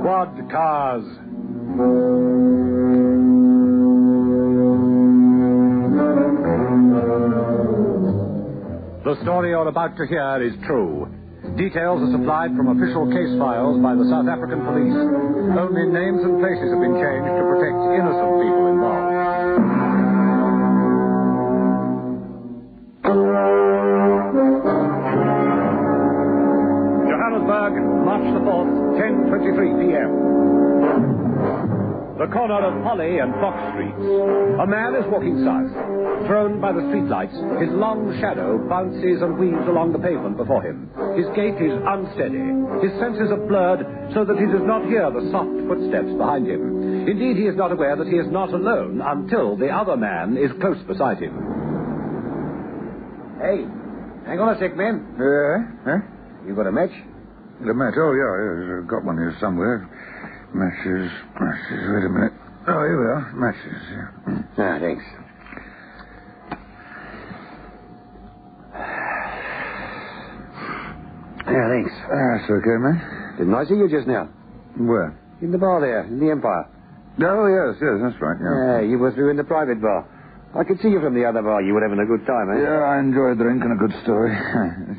Squad Cars. The story you're about to hear is true. Details are supplied from official case files by the South African police. Only names and places have been changed to protect innocent people involved. Johannesburg, March the 4th, 10:23 p.m. The corner of Holly and Fox Streets. A man is walking south. Thrown by the streetlights, his long shadow bounces and weaves along the pavement before him. His gait is unsteady. His senses are blurred so that he does not hear the soft footsteps behind him. Indeed, he is not aware that he is not alone until the other man is close beside him. Hey, hang on a sec, man. Huh? You got a match? The match? Oh, yeah. I've got one here somewhere. Matches. Wait a minute. Oh, here we are. Matches, yeah. Ah, thanks. Yeah, thanks. That's okay, man. Didn't I see you just now? Where? In the bar there, in the Empire. Oh, yes, that's right, yeah. Yeah, you were through in the private bar. I could see you from the other bar. You were having a good time, eh? Yeah, I enjoyed a drink and a good story.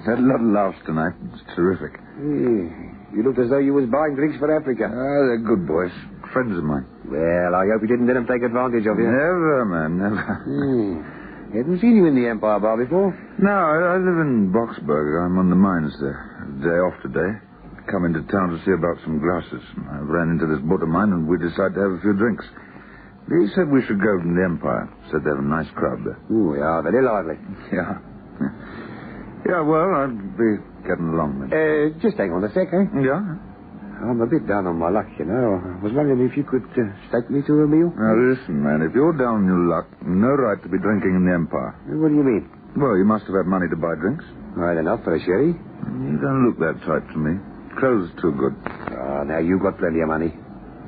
Had a lot of laughs tonight. It's terrific. You looked as though you was buying drinks for Africa. They're good boys. Friends of mine. Well, I hope you didn't let them take advantage of you. Never, man, never. Hadn't seen you in the Empire bar before. No, I live in Boxburg. I'm on the mines there. Day off today. Come into town to see about some glasses. I ran into this boat of mine and we decided to have a few drinks. He said we should go to the Empire. Said they have a nice crowd there. Ooh, yeah, very lively. Yeah. Yeah, well, I'll be getting along then. Just hang on a sec, eh? Yeah? I'm a bit down on my luck, you know. I was wondering if you could take me to a meal. Now, listen, man, if you're down on your luck, no right to be drinking in the Empire. What do you mean? Well, you must have had money to buy drinks. Right enough for a sherry. You don't look that type to me. Clothes too good. Now you got plenty of money.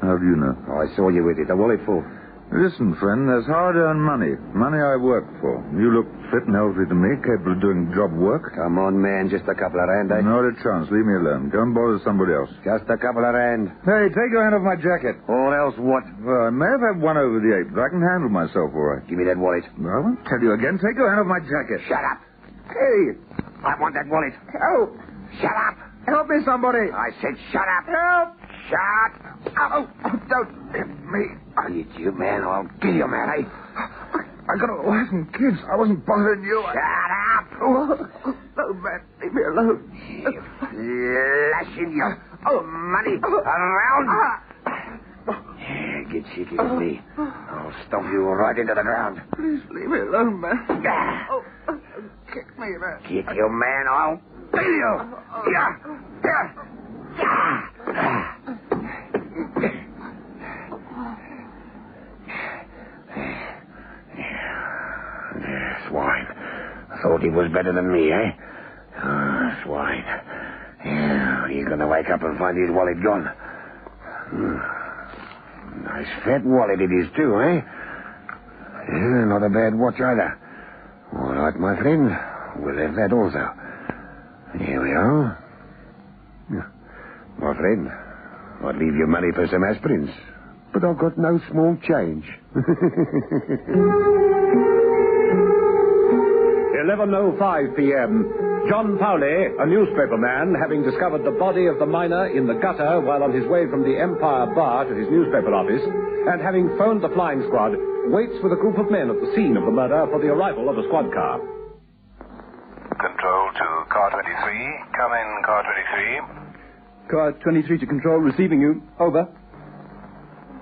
How do you know? Oh, I saw you with it, a wallet full. Listen, friend, there's hard-earned money. Money I work for. You look fit and healthy to me, capable of doing job work. Come on, man, just a couple of rand, eh? Not a chance. Leave me alone. Go and bother somebody else. Just a couple of rand. Hey, take your hand off my jacket. Or else what? Well, I may have had one over the eight, but I can handle myself all right. Give me that wallet. Well, I won't tell you again. Take your hand off my jacket. Shut up. Hey! I want that wallet. Help! Shut up. Help me, somebody! I said shut up. Help! Shut up. Oh, don't hit me. It's you, man. I'll kill you, man, eh? I got a wife and kids. I wasn't bothering you. Shut up. No, man. Leave me alone. Lashing you. Oh, money. Around. Get cheeky with me. I'll stomp you right into the ground. Please leave me alone, man. Oh, kick me, man. Kick you, man. I'll kill you. Swine. Thought he was better than me, eh? Swine. Yeah, he's going to wake up and find his wallet gone. Nice fat wallet it is, too, eh? Yeah, not a bad watch either. All right, my friend. We'll have that also. Here we are. My friend, I'd leave you money for some aspirins, but I've got no small change. 11:05 p.m. John Powley, a newspaperman, having discovered the body of the miner in the gutter while on his way from the Empire Bar to his newspaper office, and having phoned the flying squad, waits with a group of men at the scene of the murder for the arrival of a squad car. Control to car 23. Come in, car 23. Car 23 to control, receiving you. Over.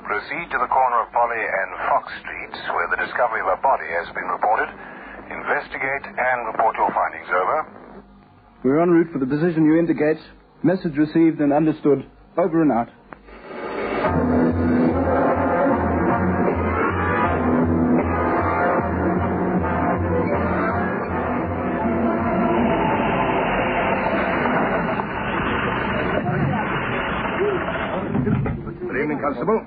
Proceed to the corner of Polly and Fox Streets, where the discovery of a body has been reported. Investigate and report your findings. Over. We're en route for the position you indicate. Message received and understood. Over and out. Good evening, Constable.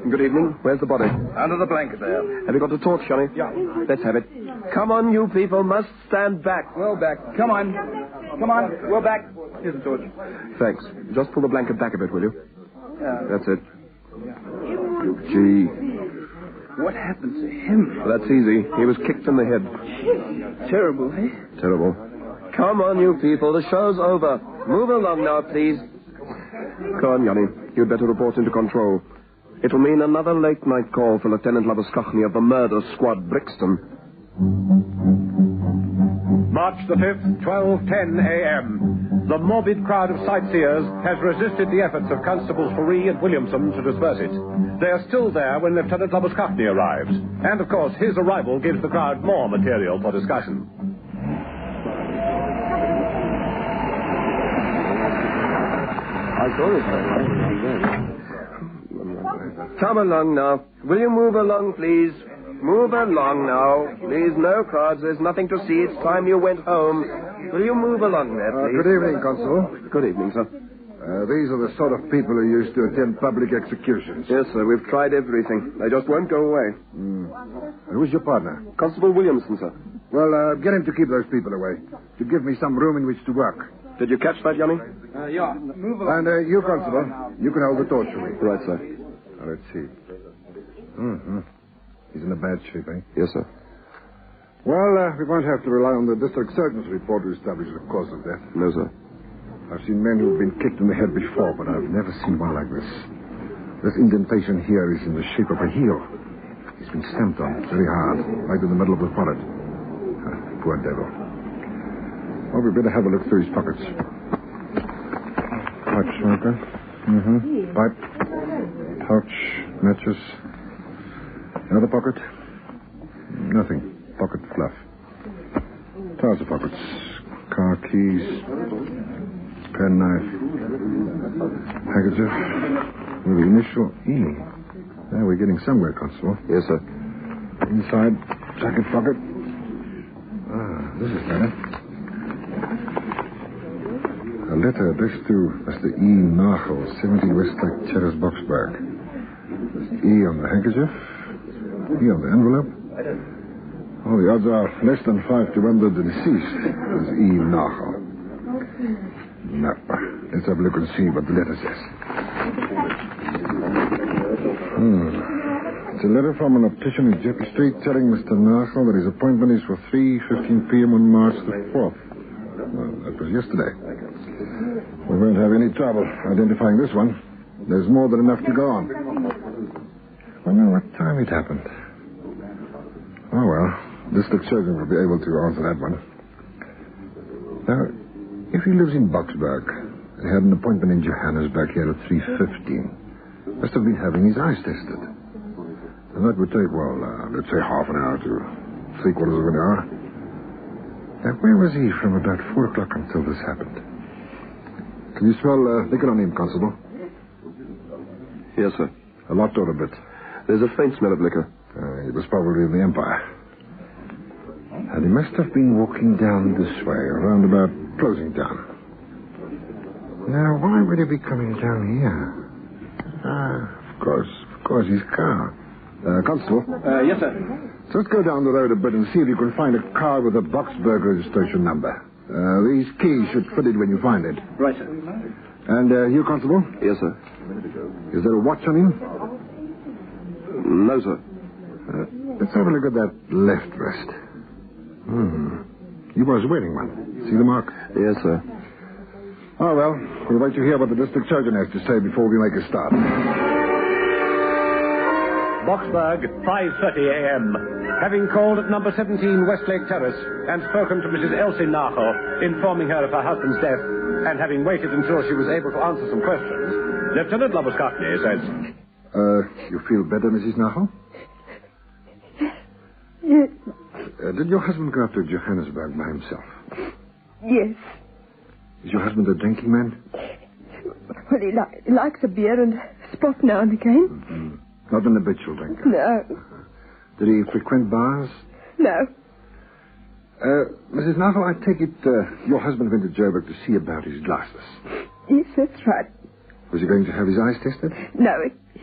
Good evening. Where's the body? Under the blanket there. Have you got a torch, Johnny? Yeah. Let's have it. Come on, you people must stand back. Well back. Come on. Come on. We're back. Here's the torch. Thanks. Just pull the blanket back a bit, will you? That's it. G. What happened to him? Well, that's easy. He was kicked in the head. Terrible, eh? Terrible. Come on, you people. The show's over. Move along now, please. Come on, Johnny. You'd better report into control. It'll mean another late-night call for Lieutenant Labuskachny of the Murder Squad, Brixton. March the 5th, 12:10 a.m. The morbid crowd of sightseers has resisted the efforts of Constables Faree and Williamson to disperse it. They are still there when Lieutenant Labuskachny arrives. And, of course, his arrival gives the crowd more material for discussion. Come along now. Will you move along, please? Move along now. Please, no crowds. There's nothing to see. It's time you went home. Will you move along there, please? Good evening, Constable. Good evening, sir. These are the sort of people who used to attend public executions. Yes, sir. We've tried everything. They just won't go away. Who's your partner? Constable Williamson, sir. Well, get him to keep those people away. To give me some room in which to work. Did you catch that, Johnny? Yeah. Move along. And you, Constable, you can hold the torch for me. Right, sir. Now, let's see. He's in a bad shape, eh? Yes, sir. Well, we won't have to rely on the district surgeon's report to establish the cause of death. No, sir. I've seen men who've been kicked in the head before, but I've never seen one like this. This indentation here is in the shape of a heel. He's been stamped on very hard, right in the middle of the forehead. Poor devil. Well, we better have a look through his pockets. Pipe smoker. Pipe. Pouch. Matches. Another pocket. Nothing. Pocket fluff. Trouser pockets. Car keys. Penknife. Handkerchief. With the initial E. There, we're getting somewhere, Constable. Yes, sir. Inside jacket pocket. This is better. A letter addressed to Mr. E. Nagel, 70 Westlake Terrace, Boxburg. E on the handkerchief. E on the envelope. Oh, the odds are less than 5 to 1 that the deceased is E. Nagel. Now, let's have a look and see what the letter says. It's a letter from an optician in Jeppy Street telling Mr. Nagel that his appointment is for 3:15 p.m. on March the 4th. Well, that was yesterday. We won't have any trouble identifying this one. There's more than enough to go on. I wonder what time it happened. Oh, well, district surgeon will be able to answer that one. Now, if he lives in Boxburg and had an appointment in Johannesburg here at 3:15, must have been having his eyes tested. And that would take, well, let's say half an hour to 3/4 of an hour. Now, where was he from about 4 o'clock until this happened? Can you smell liquor on him, Constable? Yes, sir. A lot or a bit? There's a faint smell of liquor. It was probably in the Empire. And he must have been walking down this way, around about closing down. Now, why would he be coming down here? Of course, his car. Constable? Yes, sir. So let's go down the road a bit and see if you can find a car with a Boxburg registration number. These keys should fit it when you find it. Right, sir. And you, Constable? Yes, sir. Is there a watch on him? No, sir. Let's have a look at that left wrist. He was wearing one. See the mark? Yes, sir. Oh, well, we'll wait to hear what the district surgeon has to say before we make a start. Boxburg, 5:30 a.m. Having called at number 17 Westlake Terrace and spoken to Mrs. Elsie Nagel, informing her of her husband's death, and having waited until she was able to answer some questions, Lieutenant Labuskachny says, You feel better, Mrs. Nagel? Yes. Did your husband go up to Johannesburg by himself? Yes. Is your husband a drinking man? Well, he likes a beer and a spot now and again. Mm-hmm. Not an habitual drinker? No. Did he frequent bars? No. Mrs. Nagel, I take it your husband went to Joburg to see about his glasses. Yes, that's right. Was he going to have his eyes tested? No,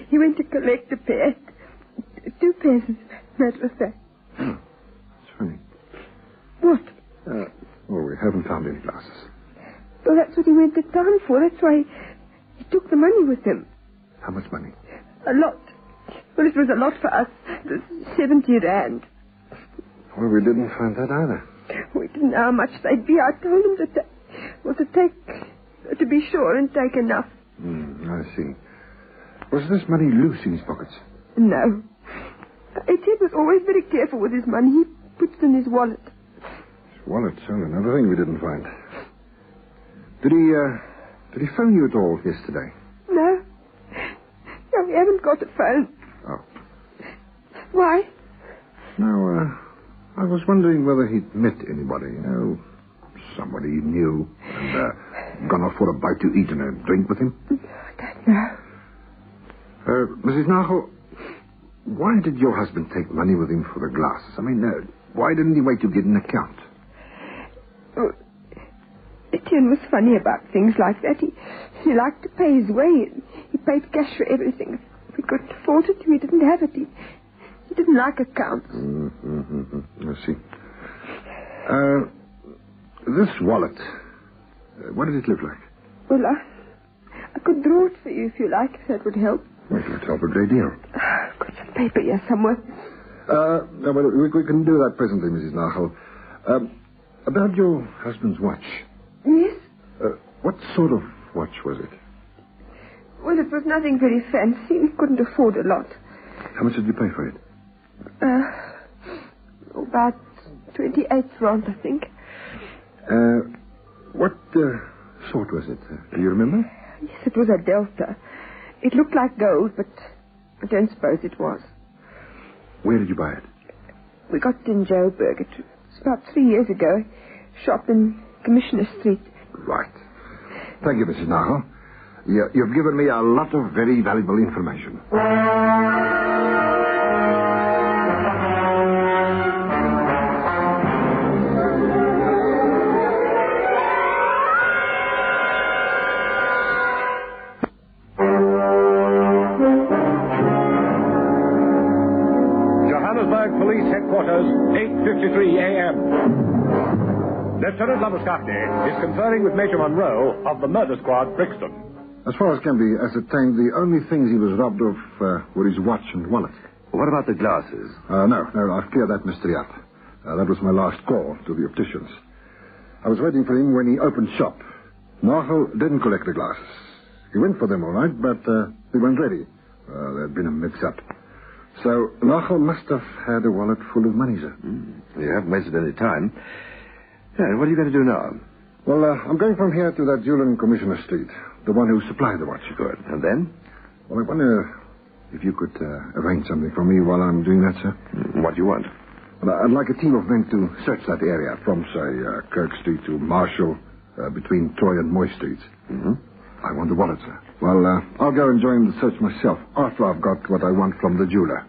he went to collect a pair. 2 pairs, as a matter of fact. That's funny. What? Well, we haven't found any glasses. Well, that's what he went to town for. That's why he took the money with him. How much money? A lot. Well, it was a lot for us. It was 70 rand. Well, we didn't find that either. We didn't know how much they'd be. I told them to be sure and take enough. I see. Was this money loose in his pockets? No. Etienne was always very careful with his money. He puts it in his wallet. His wallet, so another thing we didn't find. Did he phone you at all yesterday? No. No, we haven't got a phone. Oh. Why? No, I was wondering whether he'd met anybody, somebody he knew, and gone off for a bite to eat and a drink with him. I don't know. Mrs. Nagel, why did your husband take money with him for the glasses? I mean, why didn't he wait to get an account? Oh, Etienne was funny about things like that. He liked to pay his way. He paid cash for everything. If we couldn't afford it, we didn't have it. He didn't like accounts. I see. This wallet, what did it look like? Well, I could draw it for you if you like, if that would help. Well, it would help a great deal. I've got some paper here somewhere. No, well, we can do that presently, Mrs. Nagel. About your husband's watch. Yes? What sort of watch was it? Well, it was nothing very fancy. We couldn't afford a lot. How much did you pay for it? About 28 rand, I think. What sort was it? Do you remember? Yes, it was a Delta. It looked like gold, but I don't suppose it was. Where did you buy it? We got it in Joburg. It was about 3 years ago. Shop in Commissioner Street. Right. Thank you, Mrs. Nagel. You've given me a lot of very valuable information. Johannesburg Police Headquarters, 8:53 a.m. Lieutenant Labuskaghni is conferring with Major Monroe of the murder squad, Brixton. As far as can be ascertained, the only things he was robbed of were his watch and wallet. What about the glasses? No, I've cleared that mystery up. That was my last call to the opticians. I was waiting for him when he opened shop. Nagel didn't collect the glasses. He went for them all right, but they weren't ready. There had been a mix-up. So Nagel must have had a wallet full of money, sir. You haven't wasted any time. Yeah, what are you going to do now? Well, I'm going from here to that jeweler in Commissioner Street, the one who supplied the watch. Good. And then? Well, I wonder if you could arrange something for me while I'm doing that, sir. What do you want? Well, I'd like a team of men to search that area from, say, Kirk Street to Marshall, between Troy and Moy Streets. Mm-hmm. I want the wallet, sir. Well, I'll go and join the search myself after I've got what I want from the jeweler.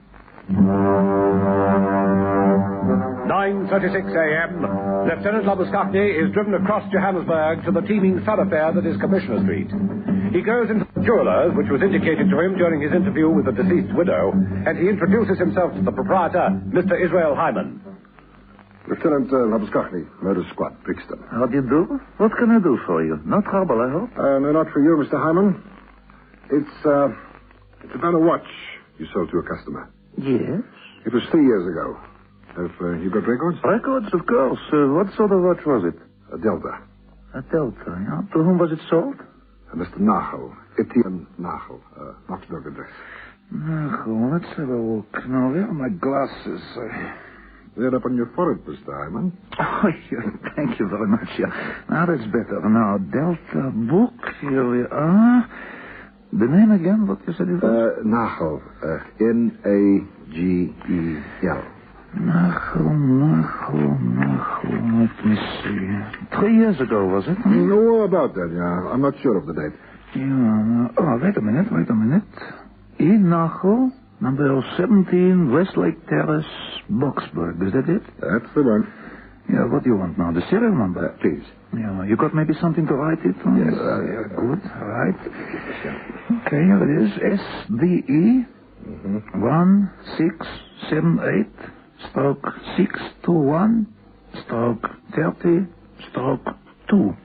9:36 a.m. Lieutenant Labuskaghni is driven across Johannesburg to the teeming thoroughfare that is Commissioner Street. He goes into the jeweler's, which was indicated to him during his interview with the deceased widow, and he introduces himself to the proprietor, Mr. Israel Hyman. Lieutenant Labuskaghni, Murder Squad, Brixton. How do you do? What can I do for you? No trouble, I hope? No, not for you, Mr. Hyman. It's about a watch you sold to a customer. Yes? It was 3 years ago. Have you got records? Records, of course. What sort of watch was it? A Delta. A Delta, yeah. To whom was it sold? Mr. Nagel. Etienne Nagel. Knoxburg address. Nagel, let's have a look. Now, where are my glasses? They're up on your forehead, Mr. Hyman. Oh, yeah, thank you very much. Yeah. Now, that's better. Now, Delta book. Here we are. The name again, what you said it was? Nagel. N-A-G-E-L. Nagel. Let me see. 3 years ago, was it? No, about that, yeah. I'm not sure of the date. Yeah. Oh, wait a minute. E. Nagel, number 17, Westlake Terrace, Boksburg. Is that it? That's the one. Yeah, what do you want now? The serial number? Please. Yeah, you got maybe something to write it on? Yes. Good, all right. Okay, here it is. SDE 1678/621/30/2.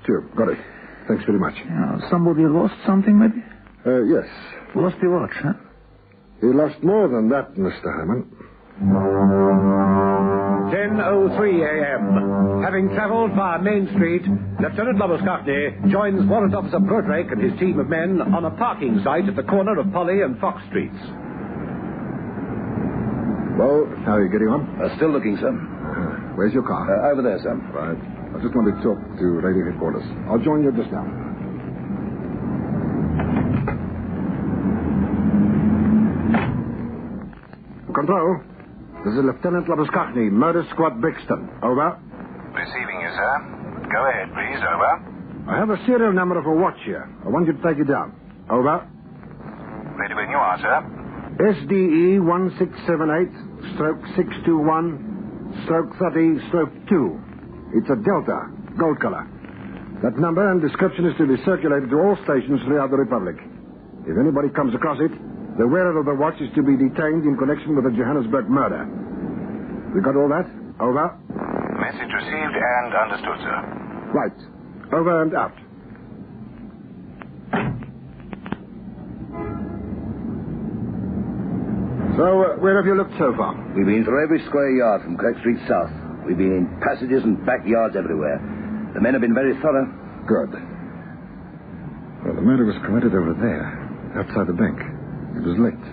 Sure, got it. Thanks very much. Yeah, somebody lost something, maybe? Yes. Lost your watch, huh? He lost more than that, Mr. Hammond. 10:03 a.m. Having travelled via Main Street, Lieutenant Labuschagne joins Warrant Officer Brodrake and his team of men on a parking site at the corner of Polly and Fox Streets. Well, how are you getting on? Still looking, sir. Where's your car? Over there, sir. Right. I just want to talk to radio headquarters. I'll join you just now. Control. This is Lieutenant Labuschagne, Murder Squad Brixton. Over. Receiving you, sir. Go ahead, please. Over. I have a serial number of a watch here. I want you to take it down. Over. Ready when you are, sir. SDE 1678/621/30/2. It's a Delta, gold color. That number and description is to be circulated to all stations throughout the Republic. If anybody comes across it, the wearer of the watch is to be detained in connection with the Johannesburg murder. We got all that? Over. Message received and understood, sir. Right. Over and out. So, where have you looked so far? We've been through every square yard from Kirk Street south. We've been in passages and backyards everywhere. The men have been very thorough. Good. Well, the murder was committed over there, outside the bank. It was late.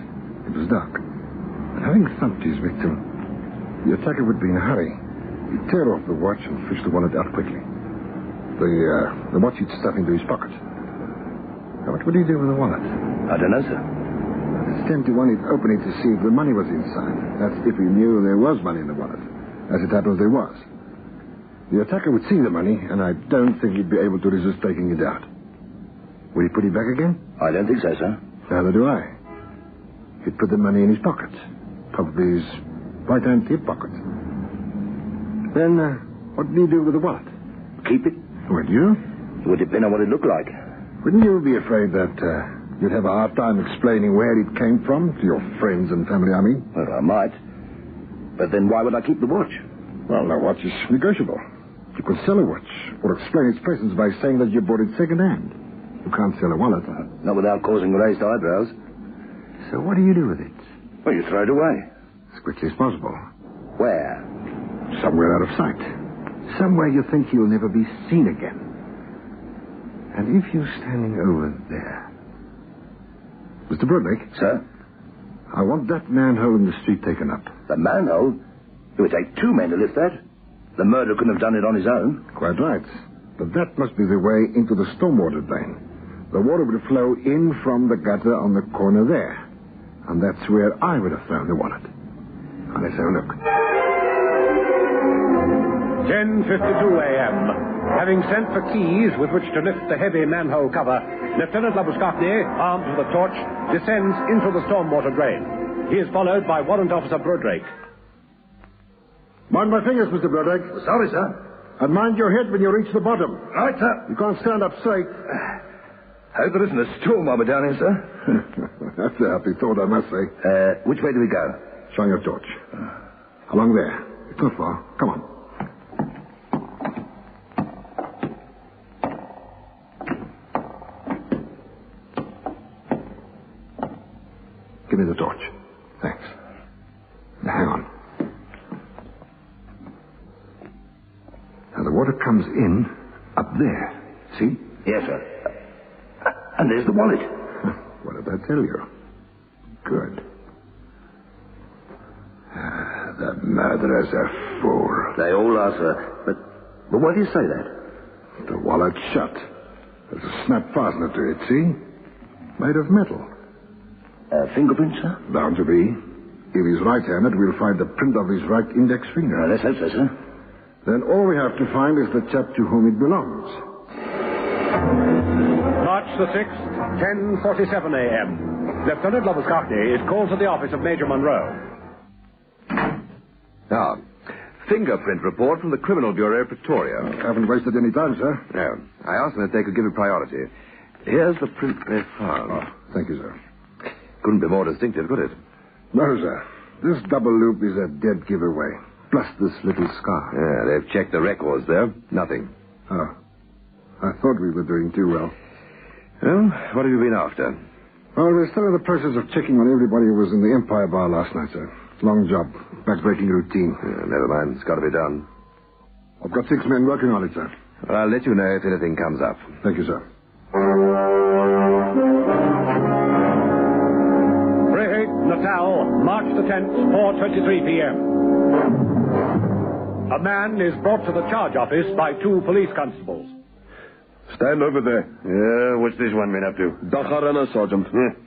It was dark. And having thumped his victim, the attacker would be in a hurry. He'd tear off the watch and fish the wallet out quickly. The watch he'd stuff into his pocket. Now, what would he do with the wallet? I don't know, sir. It's 10 to 1 he'd open it to see if the money was inside. That's if he knew there was money in the wallet. As it happens, there was. The attacker would see the money, and I don't think he'd be able to resist taking it out. Would he put it back again? I don't think so, sir. Neither do I. He'd put the money in his pocket. Probably his right-hand hip pocket. Then, what did he do with the wallet? Keep it? Would you? It would depend on what it looked like. Wouldn't you be afraid that you'd have a hard time explaining where it came from to your friends and family, I mean? Well, I might. But then why would I keep the watch? Well, a watch is negotiable. You could sell a watch or explain its presence by saying that you bought it second-hand. You can't sell a wallet. Not without causing raised eyebrows. So what do you do with it? Well, you throw it away. As quickly as possible. Where? Somewhere out of sight. Somewhere you think you'll never be seen again. And if you're standing over there... Mr. Broadlake? Sir? I want that manhole in the street taken up. The manhole? It would take two men to lift that. The murderer couldn't have done it on his own. Quite right. But that must be the way into the stormwater drain. The water would flow in from the gutter on the corner there. And that's where I would have found the wallet. Now, let's have a look. 10:52 a.m. Having sent for keys with which to lift the heavy manhole cover, Lieutenant Labuschagne, armed with a torch, descends into the stormwater drain. He is followed by Warrant Officer Brodrake. Mind my fingers, Mr. Brodrake. Sorry, sir. And mind your head when you reach the bottom. Right, sir. You can't stand up straight. Hope there isn't a storm over down here, sir. That's a happy thought, I must say. Which way do we go? Shine your torch. Along there. It's not far. Come on. Give me the torch. Thanks. Now, hang on. Now, the water comes in up there. See? Yes, sir. And there's the wallet. What did I tell you? Good. The murderer's a fool. They all are, sir. But why do you say that? The wallet's shut. There's a snap fastener to it, see? Made of metal. Fingerprints, sir? Bound to be. If he's right-handed, we'll find the print of his right index finger. Let's hope so, sir. Then all we have to find is the chap to whom it belongs. March the 6th, 10:47 a.m. Lieutenant Labuschagne is called to the office of Major Monroe. Now, fingerprint report from the Criminal Bureau of Pretoria. Haven't wasted any time, sir. No. I asked them if they could give it priority. Here's the print they found. Oh, thank you, sir. Couldn't be more distinctive, could it? No, sir. This double loop is a dead giveaway. Plus this little scar. Yeah, they've checked the records there. Nothing. Oh. I thought we were doing too well. Well, what have you been after? Well, we're still in the process of checking on everybody who was in the Empire Bar last night, sir. Long job. Back-breaking routine. Never mind. It's got to be done. I've got 6 men working on it, sir. I'll let you know if anything comes up. Thank you, sir. Brehate, Natal, March the 10th, 4:23 p.m. A man is brought to the charge office by 2 police constables. Stand over there. Yeah, what's this one been up to? Dagharana, Sergeant.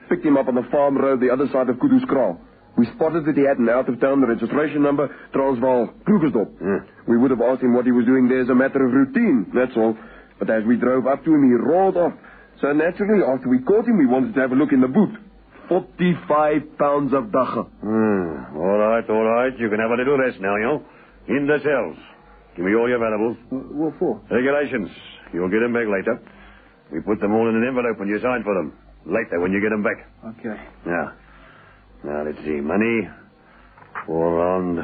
Picked him up on the farm road the other side of Kudu's Kraal. We spotted that he had an out-of-town registration number, Transvaal, Krugersdorp. We would have asked him what he was doing there as a matter of routine, that's all. But as we drove up to him, he rolled off. So naturally, after we caught him, we wanted to have a look in the boot. 45 pounds of dagga. All right. You can have a little rest now, you know. In the cells. Give me all your valuables. What for? Regulations. You'll get them back later. We put them all in an envelope when you sign for them. Later, when you get them back. Okay. Now, let's see. Money for around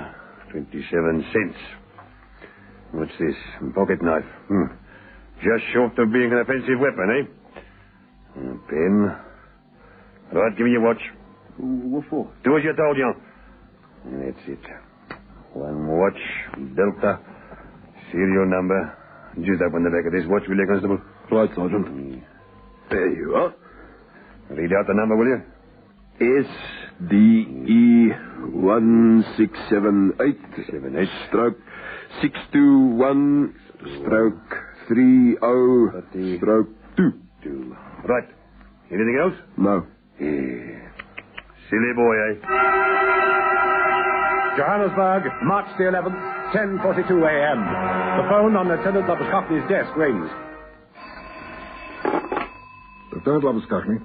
27 cents. What's this? Pocket knife. Just short of being an offensive weapon, eh? A pen. Right, give me your watch. What for? Do as you're told, you. That's it. One watch, Delta, serial number. Just open the back of this watch, will you, Constable? Right, Sergeant. There you are. Read out the number, will you? SDE 1678 stroke 621 stroke 30 stroke 2. Right. Anything else? No. Silly boy, eh? Johannesburg, March the 11th, 10:42 a.m. The phone on Lieutenant Labuskakny's desk rings. Lieutenant Labuskakny.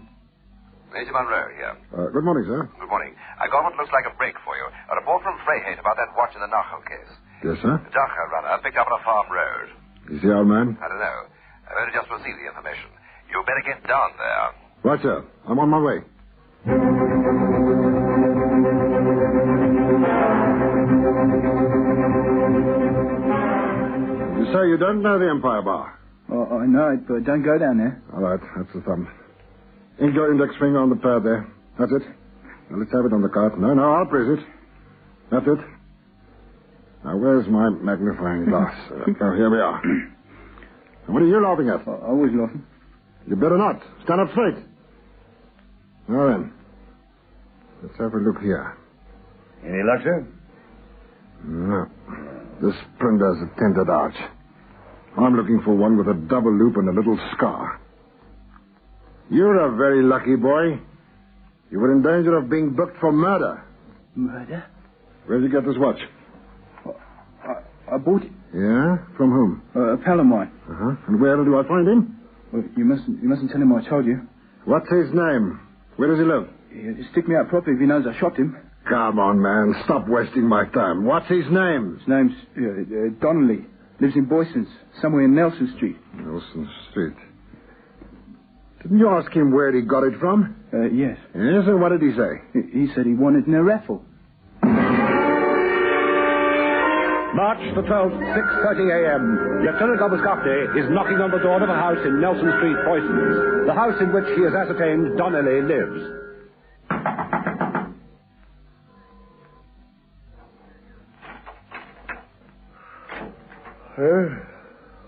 Major Monroe here. Good morning, sir. Good morning. I got what looks like a break for you. A report from Freyhate about that watch in the Nachel case. Yes, sir. The Dachau runner picked up on a farm road. Is the old man? I don't know. I've only just received the information. You better get down there. Right, sir. I'm on my way. You say you don't know the Empire Bar? Oh, I know it, but don't go down there. All right, that's the thumb. Ink your index finger on the pad there. That's it. Now, let's have it on the card. No, I'll press it. That's it. Now, where's my magnifying glass? Oh, here we are. What are you laughing at? I was laughing. You better not. Stand up straight. Now then, let's have a look here. Any luck, sir? No. This printer's a tinted arch. I'm looking for one with a double loop and a little scar. You're a very lucky boy. You were in danger of being booked for murder. Murder? Where'd you get this watch? I bought it. Yeah? From whom? A pal of mine. Uh-huh. And where do I find him? Well, you mustn't tell him I told you. What's his name? Where does he live? He'll stick me out properly if he knows I shot him. Come on, man. Stop wasting my time. What's his name? His name's Donnelly. Lives in Boysons, somewhere in Nelson Street. Nelson Street. Didn't you ask him where he got it from? Yes. Yes, and what did he say? He said he won it in a raffle. March the 12th, 6:30 a.m. Lieutenant Labuskakny is knocking on the door of a house in Nelson Street, Boysons, the house in which he has ascertained Donnelly lives.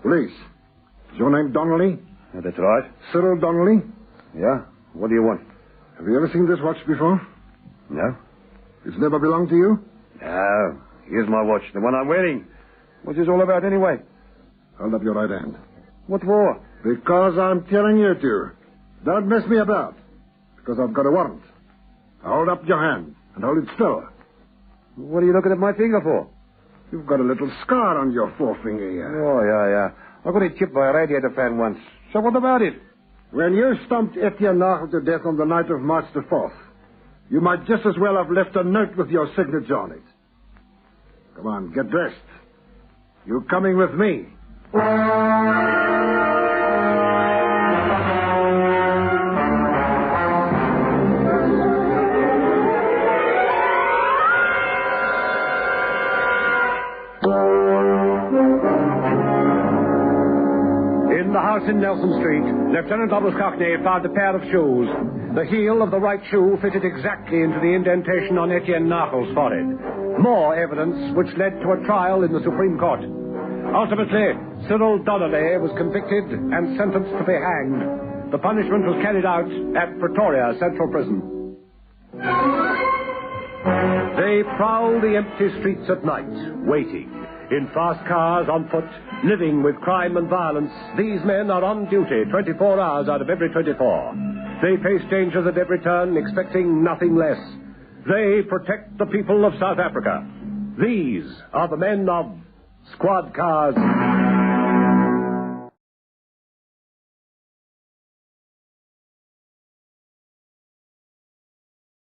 Police. Is your name Donnelly? That's right. Cyril Donnelly? Yeah? What do you want? Have you ever seen this watch before? No? It's never belonged to you? No. Here's my watch, the one I'm wearing. What's this all about anyway? Hold up your right hand. What for? Because I'm telling you to. Don't mess me about. Because I've got a warrant. Now hold up your hand and hold it still. What are you looking at my finger for? You've got a little scar on your forefinger here. Oh, yeah. I got it chipped by a radiator fan once. So what about it? When you stomped Etienne Nagel to death on the night of March the 4th, you might just as well have left a note with your signature on it. Come on, get dressed. You're coming with me. In the house Once in Nelson Street, Lieutenant Cockney found a pair of shoes. The heel of the right shoe fitted exactly into the indentation on Etienne Nachel's forehead. More evidence which led to a trial in the Supreme Court. Ultimately, Cyril Donnelly was convicted and sentenced to be hanged. The punishment was carried out at Pretoria Central Prison. They prowl the empty streets at night, waiting. In fast cars, on foot, living with crime and violence, these men are on duty 24 hours out of every 24. They face dangers at every turn, expecting nothing less. They protect the people of South Africa. These are the men of Squad Cars